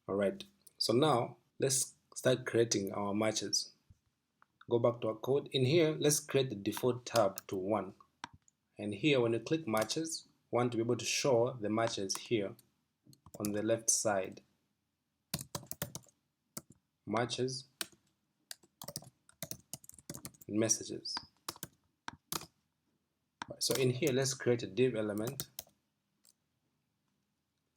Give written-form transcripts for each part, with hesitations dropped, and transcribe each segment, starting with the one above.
Alright, so now let's start creating our matches. Go back to our code. In here, let's create the default tab to 1. And here, when you click matches, we want to be able to show the matches here on the left side. Matches and messages. So in here, let's create a div element.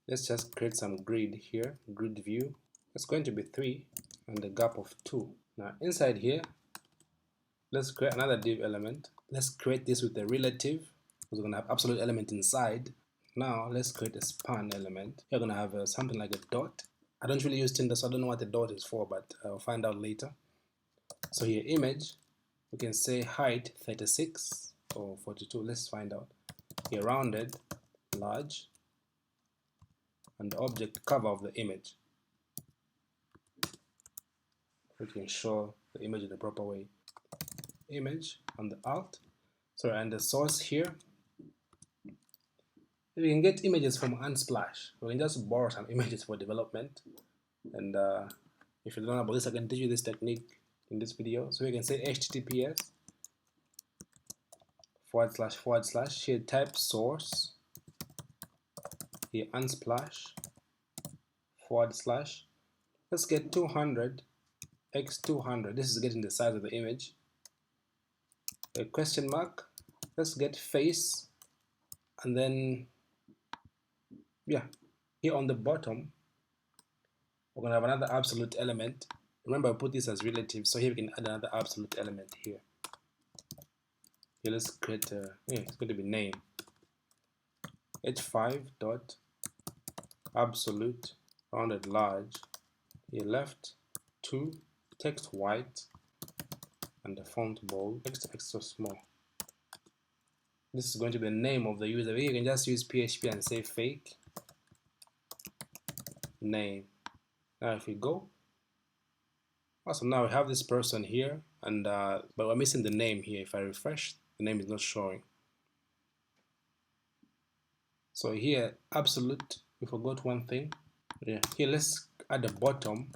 Let's just create some grid here, grid view. It's going to be 3 and a gap of 2. Now inside here, let's create another div element. Let's create this with a relative, because we're going to have absolute element inside. Now let's create a span element. We're going to have something like a dot. I don't really use Tinder, so I don't know what the dot is for, but I'll find out later. So here, image, we can say height 36 or 42. Let's find out. Here, rounded, large, and the object cover of the image. We can show the image in the proper way. Image and the alt, sorry, and the source here. We can get images from Unsplash. We can just borrow some images for development. And if you don't know about this, I can teach you this technique in this video. So we can say https // here type source, here Unsplash // let's get 200 x 200. This is getting the size of the image. A question mark, let's get face, and then yeah, here on the bottom we're gonna have another absolute element. Remember, I put this as relative, so here we can add another absolute element here. Here let's create it's going to be name, h5 dot absolute rounded large, here left 2, text white, and the font bold, text extra small. This is going to be the name of the user. You can just use PHP and say fake name. Now if we go, awesome, now we have this person here, and but we're missing the name here. If I refresh, the name is not showing. So here, absolute, we forgot one thing. Yeah, here let's add a bottom.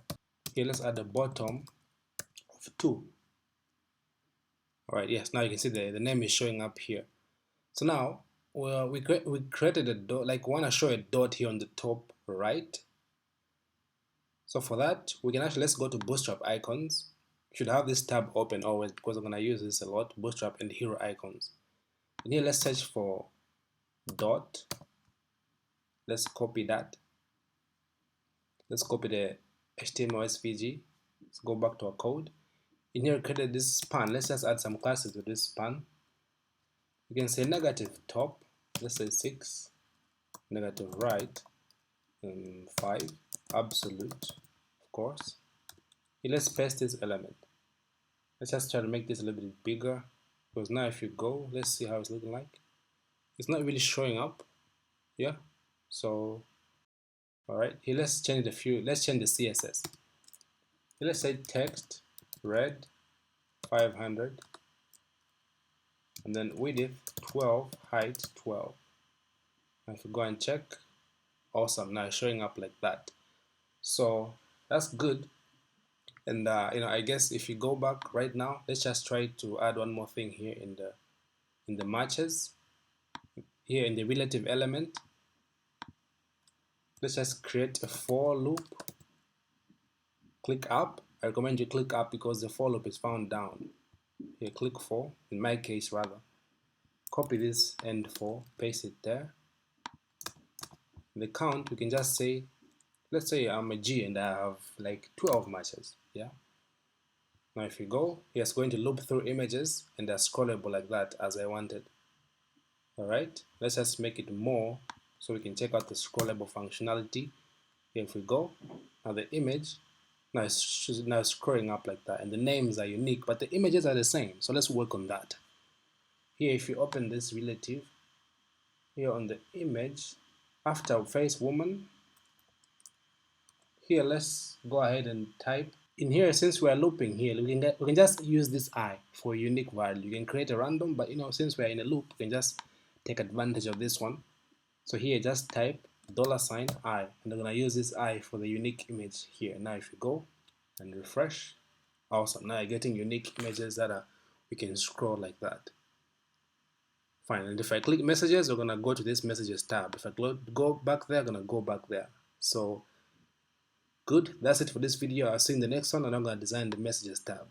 Here let's add a bottom of 2. Alright, yes, now you can see the name is showing up here. So now we created a dot, like we want to show a dot here on the top right. So for that, we can actually, let's go to Bootstrap icons. You should have this tab open always, because I'm going to use this a lot, Bootstrap and hero icons. And here let's search for dot. Let's copy that. Let's copy the HTML SVG. Let's go back to our code. In here, we created this span. Let's just add some classes to this span. You can say negative top. Let's say 6. Negative right. 5. Absolute, of course. Here, let's paste this element. Let's just try to make this a little bit bigger, because now if you go, let's see how it's looking like. It's not really showing up. Yeah. So, all right. Here, let's change let's change the CSS. Here, let's say text red 500, and then width 12, height 12. And if you go and check, awesome, now it's showing up like that. So that's good. And you know, I guess if you go back right now, let's just try to add one more thing here in the matches. Here in the relative element, let's just create a for loop. Click up. I recommend you click up because the for loop is found down. Here, click for, in my case rather. Copy this end for, paste it there. The count, we can just say, let's say I'm a G and I have like 12 matches. Yeah. Now if you go, it's going to loop through images and they're scrollable like that as I wanted. Alright, let's just make it more so we can check out the scrollable functionality. Here if we go, now the image, now it's scrolling up like that, and the names are unique, but the images are the same. So let's work on that. Here if you open this relative, here on the image, after face woman, here let's go ahead and type in here. Since we are looping here, we can just use this I for a unique value. You can create a random, but you know, since we are in a loop, we can just take advantage of this one. So here just type $I, and I'm gonna use this I for the unique image here. Now if you go and refresh, awesome. Now you're getting unique images that are, we can scroll like that. Fine, and if I click messages, we're gonna go to this messages tab. If I go back there, I'm gonna go back there. So good, that's it for this video. I'll see you in the next one, and I'm gonna design the messages tab.